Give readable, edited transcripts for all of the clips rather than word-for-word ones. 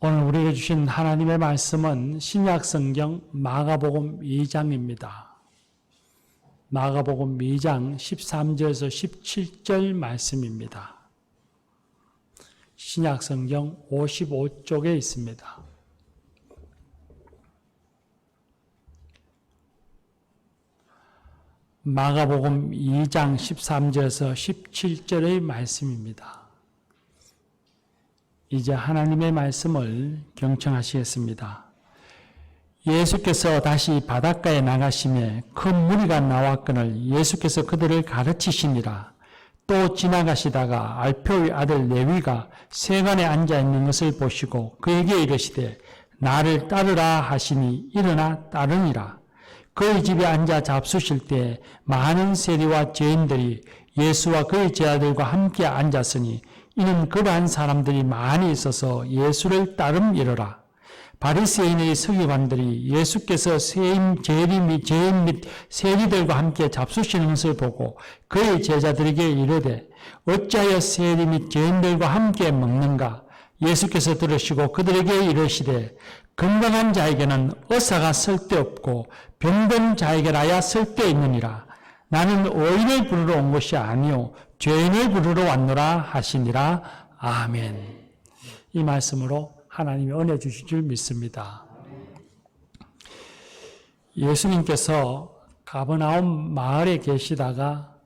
오늘 우리에게 주신 하나님의 말씀은 신약성경 마가복음 2장입니다. 마가복음 2장 13절에서 17절 말씀입니다. 신약성경 55쪽에 있습니다. 마가복음 2장 13절에서 17절의 말씀입니다. 이제 하나님의 말씀을 경청하시겠습니다. 예수께서 다시 바닷가에 나가시매 큰 무리가 나왔거늘 예수께서 그들을 가르치시니라. 또 지나가시다가 알표의 아들 레위가 세관에 앉아 있는 것을 보시고 그에게 이르시되 나를 따르라 하시니 일어나 따르니라. 그의 집에 앉아 잡수실 때 많은 세리와 죄인들이 예수와 그의 제자들과 함께 앉았으니 이는 그러한 사람들이 많이 있어서 예수를 따름이러라. 바리새인의 서기관들이 예수께서 재림 및 세리들과 함께 잡수시는 것을 보고 그의 제자들에게 이르되 어찌하여 세리 및 죄인들과 함께 먹는가? 예수께서 들으시고 그들에게 이르시되 건강한 자에게는 의사가 쓸데없고 병든 자에게라야 쓸데있느니라. 나는 의인을 부르러 온 것이 아니요 죄인을 부르러 왔노라 하시니라. 아멘. 이 말씀으로 하나님이 은혜 주실 줄 믿습니다. 예수님께서 가버나움 마을에 계시다가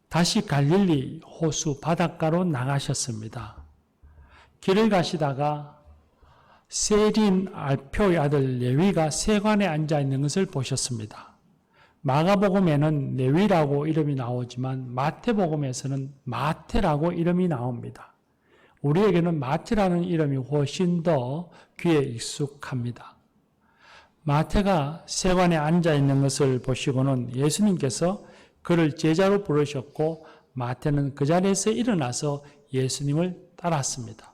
다시 갈릴리 호수 바닷가로 나가셨습니다. 길을 가시다가 세리인 알표의 아들 레위가 세관에 앉아 있는 것을 보셨습니다. 마가복음에는 레위라고 이름이 나오지만 마태복음에서는 마태라고 이름이 나옵니다. 우리에게는 마태라는 이름이 훨씬 더 귀에 익숙합니다. 마태가 세관에 앉아 있는 것을 보시고는 예수님께서 그를 제자로 부르셨고 마태는 그 자리에서 일어나서 예수님을 따랐습니다.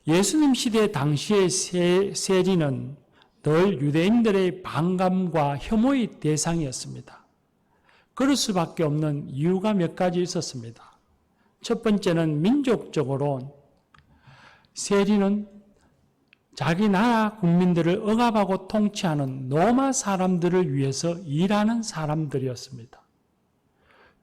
예수님 시대 당시의 세리는 늘 유대인들의 반감과 혐오의 대상이었습니다. 그럴 수밖에 없는 이유가 몇 가지 있었습니다. 첫 번째는 민족적으로 세리는 자기 나라 국민들을 억압하고 통치하는 로마 사람들을 위해서 일하는 사람들이었습니다.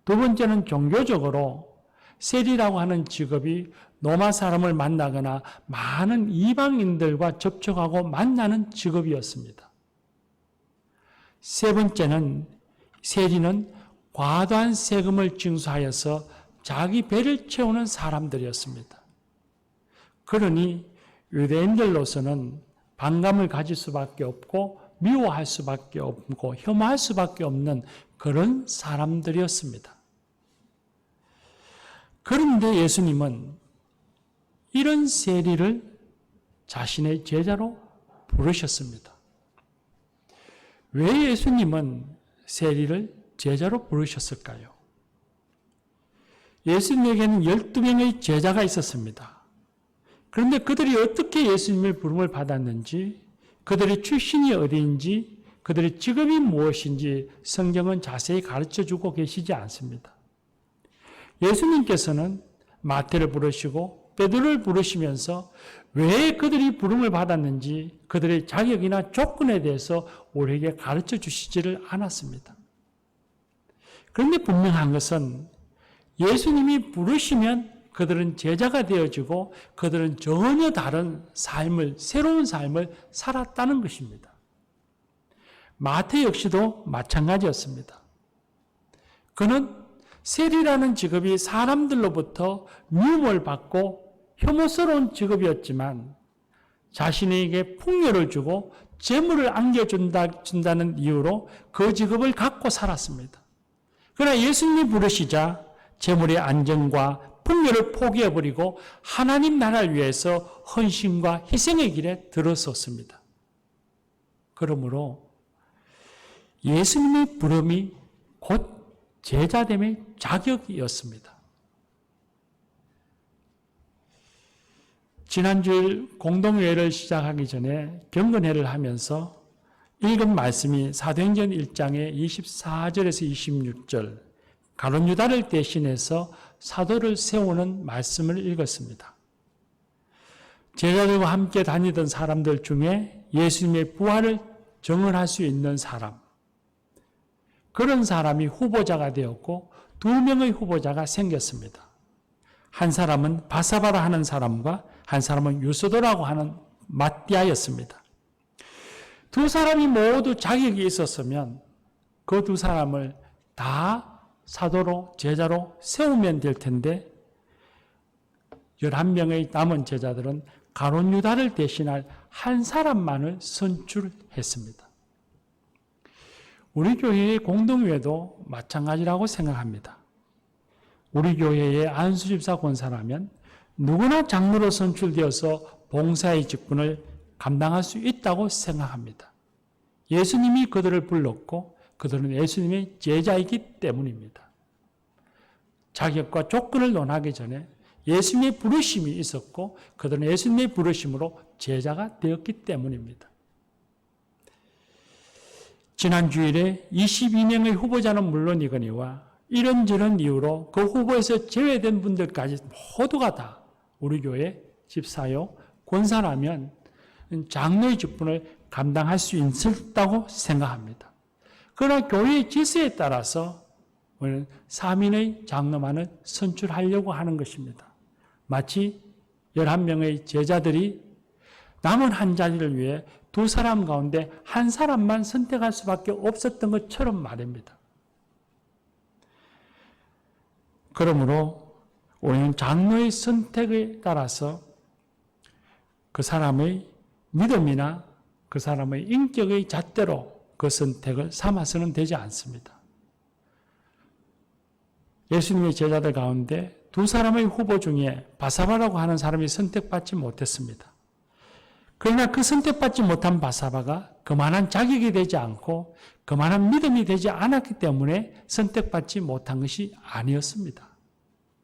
두 번째는 종교적으로 세리라고 하는 직업이 로마 사람을 만나거나 많은 이방인들과 접촉하고 만나는 직업이었습니다. 세 번째는 세리는 과도한 세금을 징수하여서 자기 배를 채우는 사람들이었습니다. 그러니 유대인들로서는 반감을 가질 수밖에 없고 미워할 수밖에 없고 혐오할 수밖에 없는 그런 사람들이었습니다. 그런데 예수님은 이런 세리를 자신의 제자로 부르셨습니다. 왜 예수님은 세리를 제자로 부르셨을까요? 예수님에게는 12명의 제자가 있었습니다. 그런데 그들이 어떻게 예수님의 부름을 받았는지, 그들의 출신이 어디인지, 그들의 직업이 무엇인지 성경은 자세히 가르쳐주고 계시지 않습니다. 예수님께서는 마태를 부르시고 베드로를 부르시면서 왜 그들이 부름을 받았는지 그들의 자격이나 조건에 대해서 우리에게 가르쳐 주시지를 않았습니다. 그런데 분명한 것은 예수님이 부르시면 그들은 제자가 되어지고 그들은 전혀 다른 삶을, 새로운 삶을 살았다는 것입니다. 마태 역시도 마찬가지였습니다. 그는 세리라는 직업이 사람들로부터 미움을 받고 혐오스러운 직업이었지만 자신에게 풍요를 주고 재물을 안겨준다는 이유로 그 직업을 갖고 살았습니다. 그러나 예수님이 부르시자 재물의 안정과 풍요를 포기해버리고 하나님 나라를 위해서 헌신과 희생의 길에 들어섰습니다. 그러므로 예수님의 부름이 곧 제자됨의 자격이었습니다. 지난주 공동회를 시작하기 전에 경건회를 하면서 읽은 말씀이 사도행전 1장의 24절에서 26절 가룟 유다를 대신해서 사도를 세우는 말씀을 읽었습니다. 제자들과 함께 다니던 사람들 중에 예수님의 부활을 증언할 수 있는 사람, 그런 사람이 후보자가 되었고 2명의 후보자가 생겼습니다. 한 사람은 바사바라 하는 사람과 한 사람은 유스도라고 하는 마띠아였습니다. 두 사람이 모두 자격이 있었으면 그 두 사람을 다 사도로 제자로 세우면 될 텐데 11명의 남은 제자들은 가룟 유다를 대신할 한 사람만을 선출했습니다. 우리 교회의 공동회도 마찬가지라고 생각합니다. 우리 교회의 안수집사 권사라면 누구나 장로로 선출되어서 봉사의 직분을 감당할 수 있다고 생각합니다. 예수님이 그들을 불렀고 그들은 예수님의 제자이기 때문입니다. 자격과 조건을 논하기 전에 예수님의 부르심이 있었고 그들은 예수님의 부르심으로 제자가 되었기 때문입니다. 지난 주일에 22명의 후보자는 물론이거니와 이런저런 이유로 그 후보에서 제외된 분들까지 모두가 다 우리 교회 집사요, 권사라면 장로의 직분을 감당할 수 있었다고 생각합니다. 그러나 교회의 질서에 따라서 우리는 3인의 장로만을 선출하려고 하는 것입니다. 마치 11명의 제자들이 남은 한 자리를 위해 두 사람 가운데 한 사람만 선택할 수밖에 없었던 것처럼 말입니다. 그러므로 우리는 장로의 선택에 따라서 그 사람의 믿음이나 그 사람의 인격의 잣대로 그 선택을 삼아서는 되지 않습니다. 예수님의 제자들 가운데 두 사람의 후보 중에 바사바라고 하는 사람이 선택받지 못했습니다. 그러나 그 선택받지 못한 바사바가 그만한 자격이 되지 않고 그만한 믿음이 되지 않았기 때문에 선택받지 못한 것이 아니었습니다.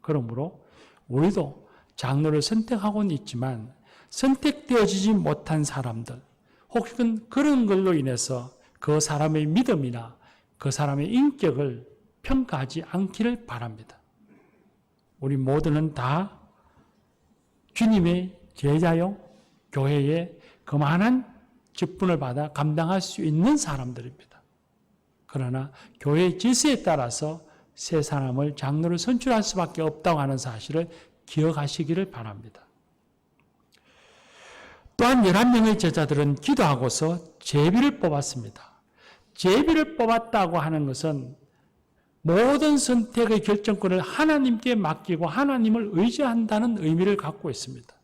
그러므로 우리도 장로를 선택하고는 있지만 선택되어지지 못한 사람들, 혹은 그런 걸로 인해서 그 사람의 믿음이나 그 사람의 인격을 평가하지 않기를 바랍니다. 우리 모두는 다 주님의 제자요, 교회에 그만한 직분을 받아 감당할 수 있는 사람들입니다. 그러나 교회의 질서에 따라서 세 사람을 장로를 선출할 수밖에 없다고 하는 사실을 기억하시기를 바랍니다. 또한 11명의 제자들은 기도하고서 제비를 뽑았습니다. 제비를 뽑았다고 하는 것은 모든 선택의 결정권을 하나님께 맡기고 하나님을 의지한다는 의미를 갖고 있습니다.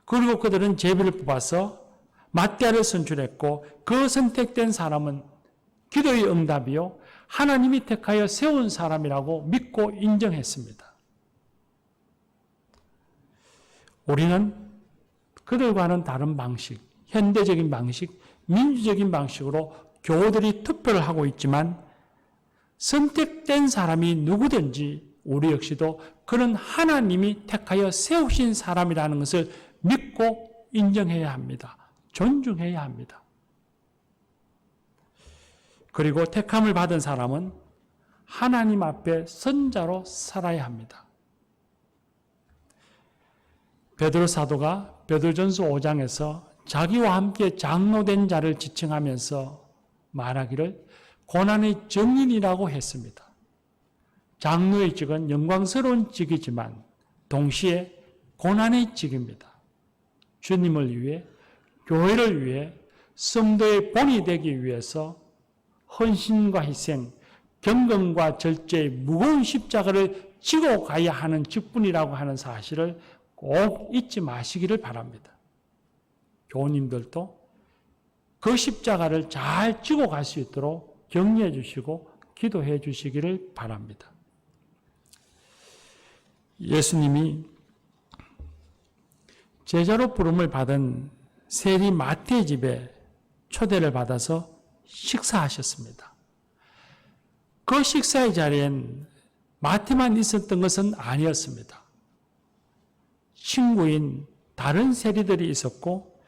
그리고 그들은 제비를 뽑아서 마띠아를 선출했고 그 선택된 사람은 기도의 응답이요 하나님이 택하여 세운 사람이라고 믿고 인정했습니다. 우리는 그들과는 다른 방식, 현대적인 방식, 민주적인 방식으로 교우들이 투표를 하고 있지만 선택된 사람이 누구든지 우리 역시도 그런 하나님이 택하여 세우신 사람이라는 것을 믿고 인정해야 합니다. 존중해야 합니다. 그리고 택함을 받은 사람은 하나님 앞에 선자로 살아야 합니다. 베드로 사도가 베드로전서 5장에서 자기와 함께 장로된 자를 지칭하면서 말하기를 고난의 정인이라고 했습니다. 장로의 직은 영광스러운 직이지만 동시에 고난의 직입니다. 주님을 위해, 교회를 위해, 성도의 본이 되기 위해서 헌신과 희생, 경건과 절제의 무거운 십자가를 지고 가야 하는 직분이라고 하는 사실을 꼭 잊지 마시기를 바랍니다. 교우님들도 그 십자가를 잘 지고 갈 수 있도록 격려해 주시고 기도해 주시기를 바랍니다. 예수님이 제자로 부름을 받은 세리 마태의 집에 초대를 받아서 식사하셨습니다. 그 식사의 자리엔 마태만 있었던 것은 아니었습니다. 친구인 다른 세리들이 있었고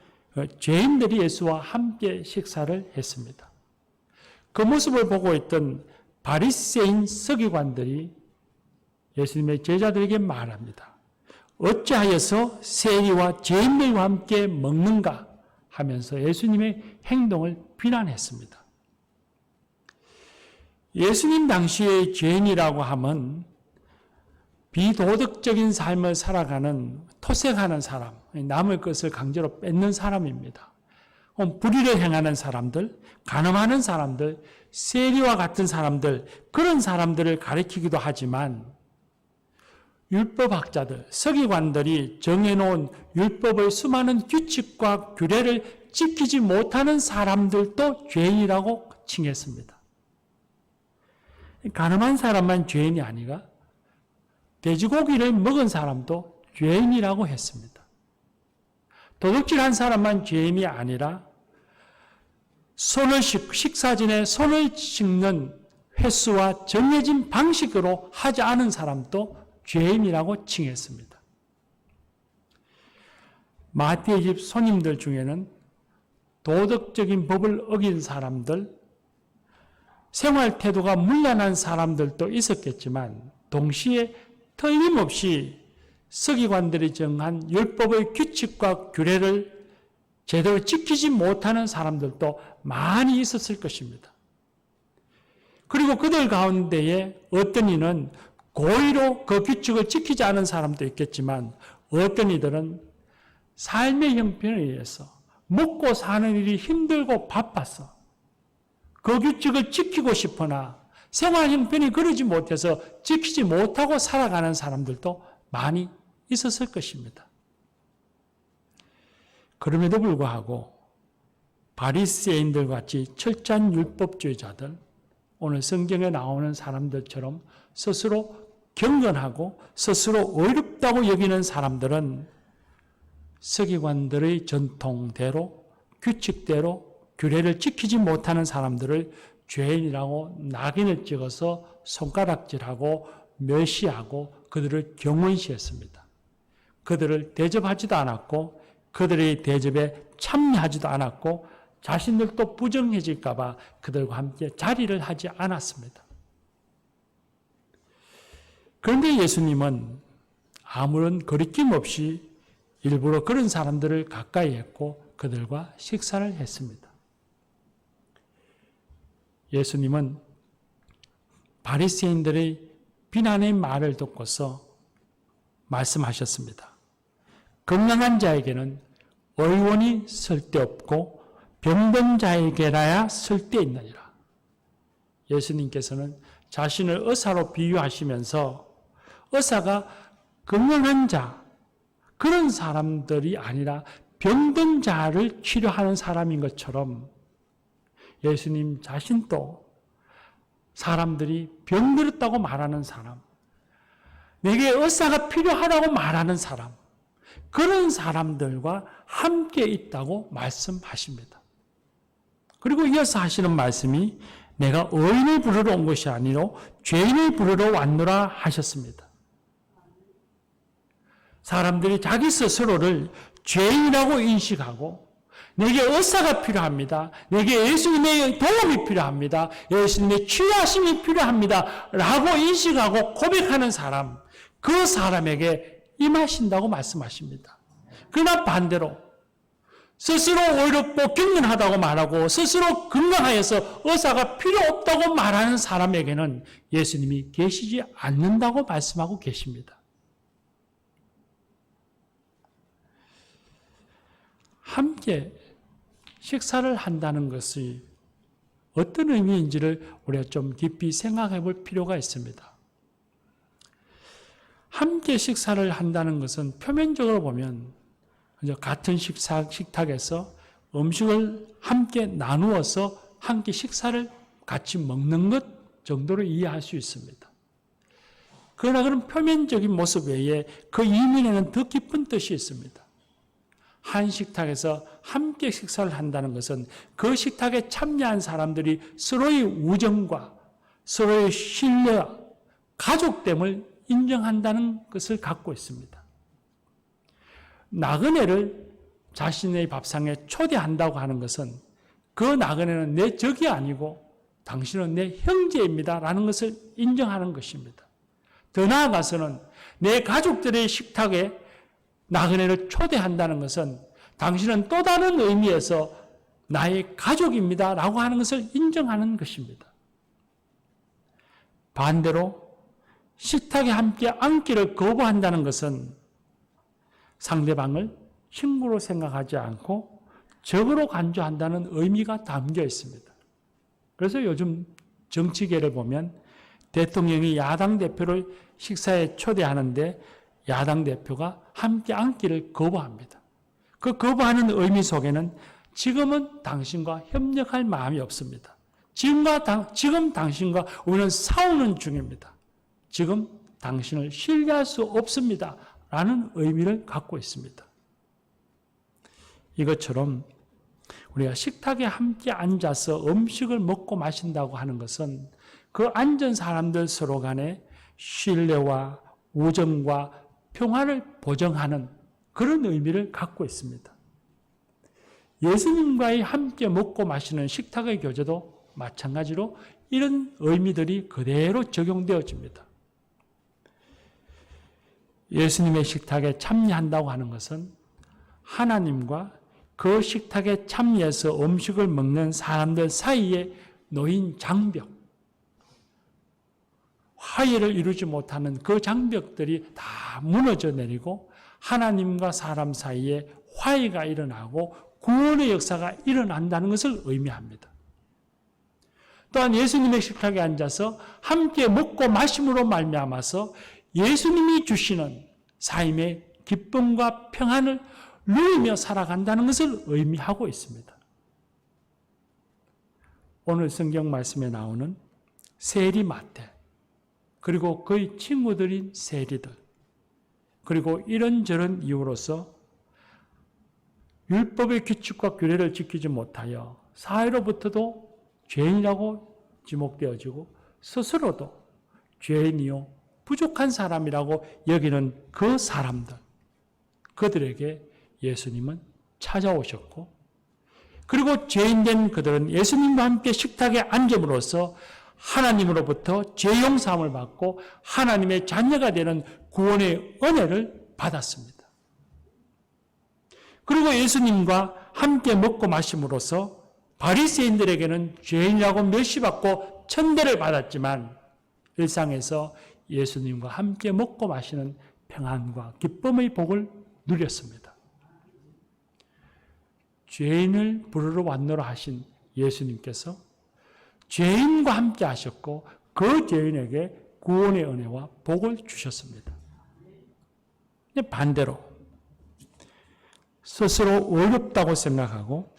죄인들이 예수와 함께 식사를 했습니다. 그 모습을 보고 있던 바리새인 서기관들이 예수님의 제자들에게 말합니다. 어찌하여서 세리와 죄인들과 함께 먹는가 하면서 예수님의 행동을 비난했습니다. 예수님 당시의 죄인이라고 하면 비도덕적인 삶을 살아가는, 토색하는 사람, 남의 것을 강제로 뺏는 사람입니다. 불의를 행하는 사람들, 간음하는 사람들, 세리와 같은 사람들, 그런 사람들을 가리키기도 하지만 율법학자들, 서기관들이 정해놓은 율법의 수많은 규칙과 규례를 지키지 못하는 사람들도 죄인이라고 칭했습니다. 간음한 사람만 죄인이 아니라 돼지고기를 먹은 사람도 죄인이라고 했습니다. 도둑질한 사람만 죄인이 아니라 식사 전에 손을 씻는 횟수와 정해진 방식으로 하지 않은 사람도 죄인이라고 칭했습니다. 마태의 집 손님들 중에는 도덕적인 법을 어긴 사람들, 생활 태도가 문란한 사람들도 있었겠지만 동시에 틀림없이 서기관들이 정한 율법의 규칙과 규례를 제대로 지키지 못하는 사람들도 많이 있었을 것입니다. 그리고 그들 가운데에 어떤 이는 고의로 그 규칙을 지키지 않은 사람도 있겠지만 어떤 이들은 삶의 형편에 의해서 먹고 사는 일이 힘들고 바빠서 그 규칙을 지키고 싶으나 생활 형편이 그러지 못해서 지키지 못하고 살아가는 사람들도 많이 있었을 것입니다. 그럼에도 불구하고 바리새인들 같이 철저한 율법주의자들, 오늘 성경에 나오는 사람들처럼 스스로 경건하고 스스로 의롭다고 여기는 사람들은 서기관들의 전통대로, 규칙대로 규례를 지키지 못하는 사람들을 죄인이라고 낙인을 찍어서 손가락질하고 멸시하고 그들을 경원시했습니다. 그들을 대접하지도 않았고 그들의 대접에 참여하지도 않았고 자신들도 부정해질까 봐 그들과 함께 자리를 하지 않았습니다. 그런데 예수님은 아무런 거리낌 없이 일부러 그런 사람들을 가까이 했고 그들과 식사를 했습니다. 예수님은 바리새인들의 비난의 말을 듣고서 말씀하셨습니다. 건강한 자에게는 의원이 쓸데없고 병든 자에게라야 쓸데있느니라. 예수님께서는 자신을 의사로 비유하시면서 의사가 건강한 자, 그런 사람들이 아니라 병든 자를 치료하는 사람인 것처럼 예수님 자신도 사람들이 병들었다고 말하는 사람, 내게 의사가 필요하다고 말하는 사람, 그런 사람들과 함께 있다고 말씀하십니다. 그리고 이어서 하시는 말씀이 내가 의인을 부르러 온 것이 아니라 죄인을 부르러 왔노라 하셨습니다. 사람들이 자기 스스로를 죄인이라고 인식하고 내게 의사가 필요합니다. 내게 예수님의 도움이 필요합니다. 예수님의 치유하심이 필요합니다. 라고 인식하고 고백하는 사람, 그 사람에게 임하신다고 말씀하십니다. 그러나 반대로 스스로 의롭고 경건하다고 말하고 스스로 건강하여서 의사가 필요 없다고 말하는 사람에게는 예수님이 계시지 않는다고 말씀하고 계십니다. 함께 식사를 한다는 것이 어떤 의미인지를 우리가 좀 깊이 생각해 볼 필요가 있습니다. 함께 식사를 한다는 것은 표면적으로 보면 같은 식탁에서 음식을 함께 나누어서 함께 식사를 같이 먹는 것 정도로 이해할 수 있습니다. 그러나 그런 표면적인 모습 외에 그 이면에는 더 깊은 뜻이 있습니다. 한 식탁에서 함께 식사를 한다는 것은 그 식탁에 참여한 사람들이 서로의 우정과 서로의 신뢰와 가족됨을 인정한다는 것을 갖고 있습니다. 나그네를 자신의 밥상에 초대한다고 하는 것은 그 나그네는 내 적이 아니고 당신은 내 형제입니다 라는 것을 인정하는 것입니다. 더 나아가서는 내 가족들의 식탁에 나그네를 초대한다는 것은 당신은 또 다른 의미에서 나의 가족입니다 라고 하는 것을 인정하는 것입니다. 반대로 식탁에 함께 앉기를 거부한다는 것은 상대방을 친구로 생각하지 않고 적으로 간주한다는 의미가 담겨 있습니다. 그래서 요즘 정치계를 보면 대통령이 야당 대표를 식사에 초대하는데 야당 대표가 함께 앉기를 거부합니다. 그 거부하는 의미 속에는 지금은 당신과 협력할 마음이 없습니다. 지금 당신과 우리는 싸우는 중입니다. 지금 당신을 신뢰할 수 없습니다. 라는 의미를 갖고 있습니다. 이것처럼 우리가 식탁에 함께 앉아서 음식을 먹고 마신다고 하는 것은 그 앉은 사람들 서로 간에 신뢰와 우정과 평화를 보정하는 그런 의미를 갖고 있습니다. 예수님과의 함께 먹고 마시는 식탁의 교제도 마찬가지로 이런 의미들이 그대로 적용되어집니다. 예수님의 식탁에 참여한다고 하는 것은 하나님과 그 식탁에 참여해서 음식을 먹는 사람들 사이에 놓인 장벽, 화해를 이루지 못하는 그 장벽들이 다 무너져 내리고 하나님과 사람 사이에 화해가 일어나고 구원의 역사가 일어난다는 것을 의미합니다. 또한 예수님의 식탁에 앉아서 함께 먹고 마심으로 말미암아서 예수님이 주시는 삶의 기쁨과 평안을 누리며 살아간다는 것을 의미하고 있습니다. 오늘 성경 말씀에 나오는 세리마태, 그리고 그의 친구들인 세리들, 그리고 이런저런 이유로서 율법의 규칙과 규례를 지키지 못하여 사회로부터도 죄인이라고 지목되어지고 스스로도 죄인이요 부족한 사람이라고 여기는 그 사람들, 그들에게 예수님은 찾아오셨고, 그리고 죄인된 그들은 예수님과 함께 식탁에 앉음으로써 하나님으로부터 죄 용서함을 받고 하나님의 자녀가 되는 구원의 은혜를 받았습니다. 그리고 예수님과 함께 먹고 마심으로써 바리새인들에게는 죄인이라고 멸시받고 천대를 받았지만 일상에서 예수님과 함께 먹고 마시는 평안과 기쁨의 복을 누렸습니다. 죄인을 부르러 왔노라 하신 예수님께서 죄인과 함께 하셨고 그 죄인에게 구원의 은혜와 복을 주셨습니다. 반대로 스스로 어렵다고 생각하고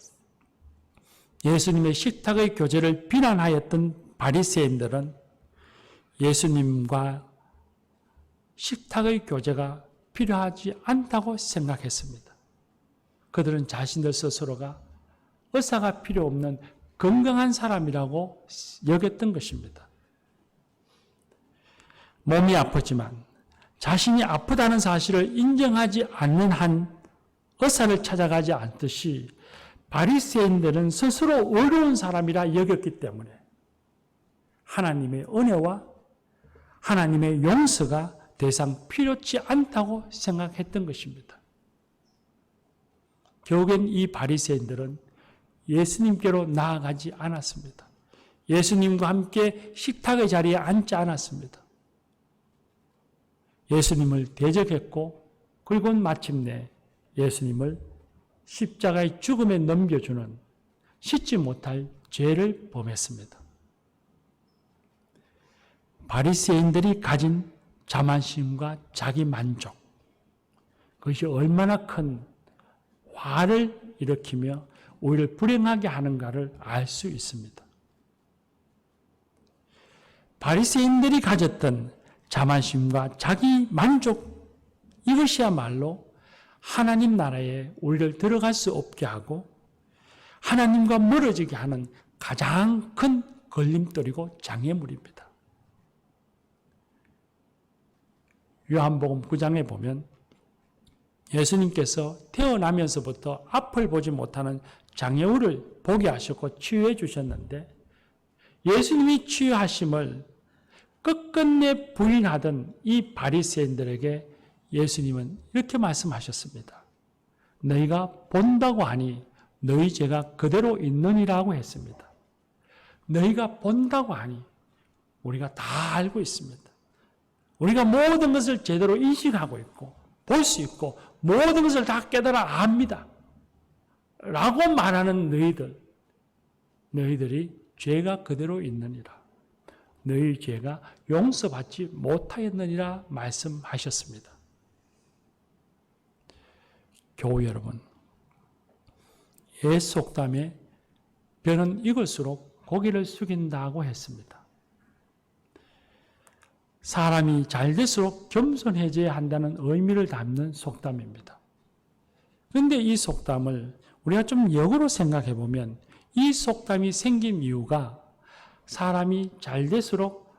예수님의 식탁의 교제를 비난하였던 바리새인들은 예수님과 식탁의 교제가 필요하지 않다고 생각했습니다. 그들은 자신들 스스로가 의사가 필요 없는 건강한 사람이라고 여겼던 것입니다. 몸이 아프지만 자신이 아프다는 사실을 인정하지 않는 한 의사를 찾아가지 않듯이 바리새인들은 스스로 어려운 사람이라 여겼기 때문에 하나님의 은혜와 하나님의 용서가 더 이상 필요치 않다고 생각했던 것입니다. 결국엔 이 바리새인들은 예수님께로 나아가지 않았습니다. 예수님과 함께 식탁의 자리에 앉지 않았습니다. 예수님을 대적했고 그리고 마침내 예수님을 십자가의 죽음에 넘겨주는 씻지 못할 죄를 범했습니다. 바리새인들이 가진 자만심과 자기 만족, 그것이 얼마나 큰 화를 일으키며 오히려 불행하게 하는가를 알 수 있습니다. 바리새인들이 가졌던 자만심과 자기 만족, 이것이야말로 하나님 나라에 우리를 들어갈 수 없게 하고 하나님과 멀어지게 하는 가장 큰 걸림돌이고 장애물입니다. 요한복음 9장에 보면 예수님께서 태어나면서부터 앞을 보지 못하는 장애물을 보게 하셨고 치유해 주셨는데 예수님이 치유하심을 끝끝내 부인하던 이 바리새인들에게 예수님은 이렇게 말씀하셨습니다. 너희가 본다고 하니 너희 죄가 그대로 있느니라고 했습니다. 너희가 본다고 하니 우리가 다 알고 있습니다. 우리가 모든 것을 제대로 인식하고 있고 볼 수 있고 모든 것을 다 깨달아 압니다. 라고 말하는 너희들이 죄가 그대로 있느니라. 너희 죄가 용서받지 못하였느니라 말씀하셨습니다. 교우 여러분, 옛 속담에 벼는 익을수록 고개를 숙인다고 했습니다. 사람이 잘 될수록 겸손해져야 한다는 의미를 담는 속담입니다. 그런데 이 속담을 우리가 좀 역으로 생각해 보면 이 속담이 생긴 이유가 사람이 잘 될수록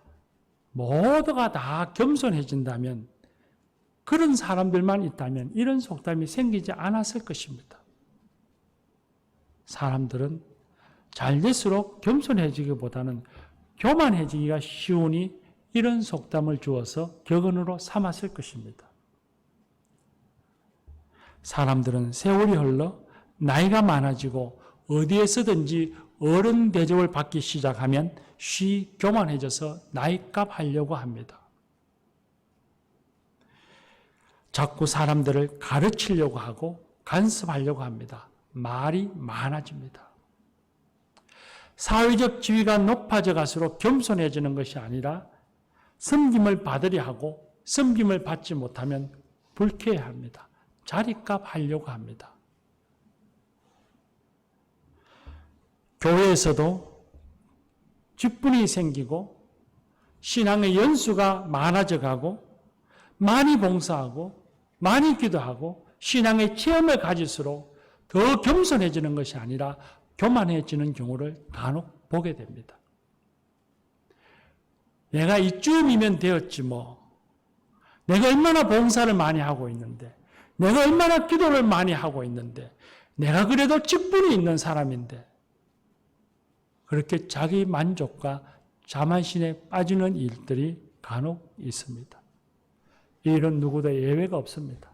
모두가 다 겸손해진다면, 그런 사람들만 있다면 이런 속담이 생기지 않았을 것입니다. 사람들은 잘 될수록 겸손해지기보다는 교만해지기가 쉬우니 이런 속담을 주어서 격언으로 삼았을 것입니다. 사람들은 세월이 흘러 나이가 많아지고 어디에서든지 어른 대접을 받기 시작하면 쉬 교만해져서 나이값 하려고 합니다. 자꾸 사람들을 가르치려고 하고 간섭하려고 합니다. 말이 많아집니다. 사회적 지위가 높아져 갈수록 겸손해지는 것이 아니라 섬김을 받으려 하고 섬김을 받지 못하면 불쾌해합니다. 자리값 하려고 합니다. 교회에서도 직분이 생기고 신앙의 연수가 많아져 가고 많이 봉사하고 많이 기도하고 신앙의 체험을 가질수록 더 겸손해지는 것이 아니라 교만해지는 경우를 간혹 보게 됩니다. 내가 이쯤이면 되었지 뭐. 내가 얼마나 봉사를 많이 하고 있는데, 내가 얼마나 기도를 많이 하고 있는데, 내가 그래도 직분이 있는 사람인데, 그렇게 자기 만족과 자만심에 빠지는 일들이 간혹 있습니다. 이런 누구도 예외가 없습니다.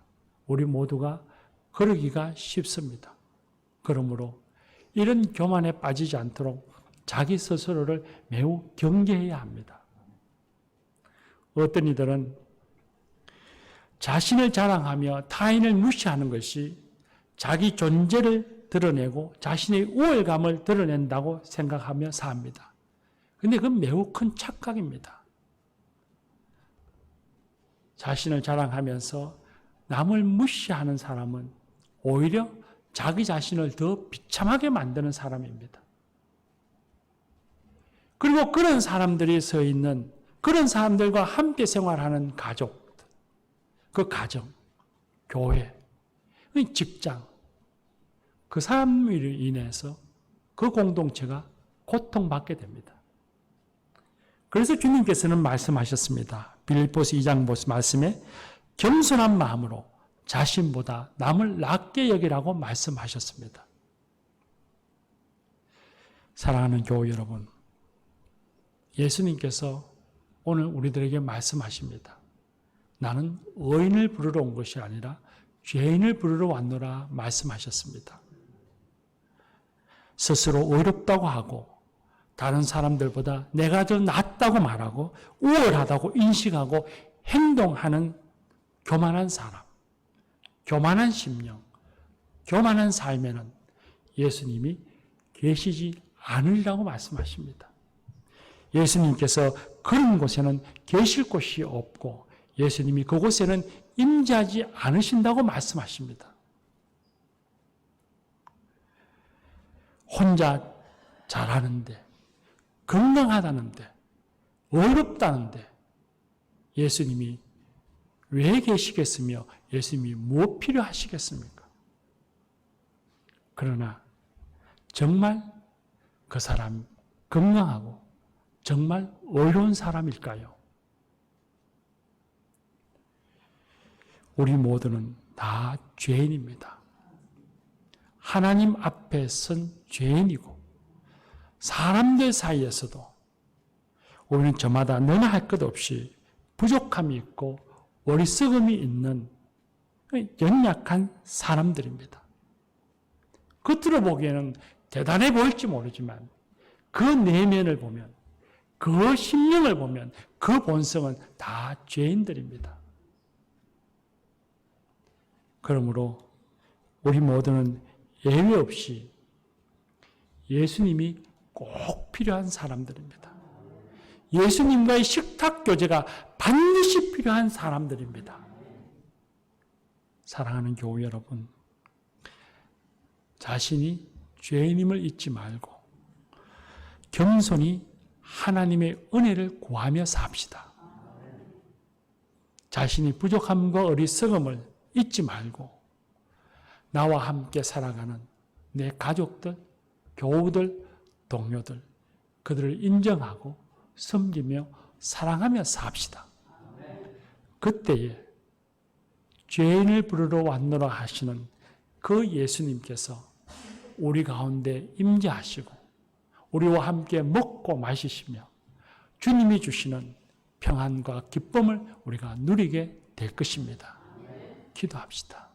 우리 모두가 그러기가 쉽습니다. 그러므로 이런 교만에 빠지지 않도록 자기 스스로를 매우 경계해야 합니다. 어떤 이들은 자신을 자랑하며 타인을 무시하는 것이 자기 존재를 드러내고 자신의 우월감을 드러낸다고 생각하며 삽니다. 그런데 그건 매우 큰 착각입니다. 자신을 자랑하면서 남을 무시하는 사람은 오히려 자기 자신을 더 비참하게 만드는 사람입니다. 그리고 그런 사람들이 서 있는, 그런 사람들과 함께 생활하는 가족, 그 가정, 교회, 직장, 그 사람으로 인해서 그 공동체가 고통받게 됩니다. 그래서 주님께서는 말씀하셨습니다. 빌립보서 2장 말씀에 겸손한 마음으로 자신보다 남을 낮게 여기라고 말씀하셨습니다. 사랑하는 교우 여러분, 예수님께서 오늘 우리들에게 말씀하십니다. 나는 의인을 부르러 온 것이 아니라 죄인을 부르러 왔노라 말씀하셨습니다. 스스로 의롭다고 하고 다른 사람들보다 내가 더 낫다고 말하고 우월하다고 인식하고 행동하는 교만한 사람, 교만한 심령, 교만한 삶에는 예수님이 계시지 않으리라고 말씀하십니다. 예수님께서 그런 곳에는 계실 곳이 없고 예수님이 그곳에는 임재하지 않으신다고 말씀하십니다. 혼자 잘하는데, 건강하다는데, 어렵다는데 예수님이 왜 계시겠으며 예수님이 무엇 필요하시겠습니까? 그러나 정말 그 사람 건강하고 정말 어려운 사람일까요? 우리 모두는 다 죄인입니다. 하나님 앞에 선 죄인이고 사람들 사이에서도 우리는 저마다 너나 할 것 없이 부족함이 있고 어리석음이 있는 연약한 사람들입니다. 겉으로 보기에는 대단해 보일지 모르지만 그 내면을 보면, 그 심령을 보면 그 본성은 다 죄인들입니다. 그러므로 우리 모두는 예외 없이 예수님이 꼭 필요한 사람들입니다. 예수님과의 식탁 교제가 반드시 필요한 사람들입니다. 사랑하는 교우 여러분, 자신이 죄인임을 잊지 말고 겸손히 하나님의 은혜를 구하며 삽시다. 자신이 부족함과 어리석음을 잊지 말고 나와 함께 살아가는 내 가족들, 교우들, 동료들, 그들을 인정하고 섬기며 사랑하며 삽시다. 그때에 죄인을 부르러 왔노라 하시는 그 예수님께서 우리 가운데 임재하시고 우리와 함께 먹고 마시시며 주님이 주시는 평안과 기쁨을 우리가 누리게 될 것입니다. 기도합시다.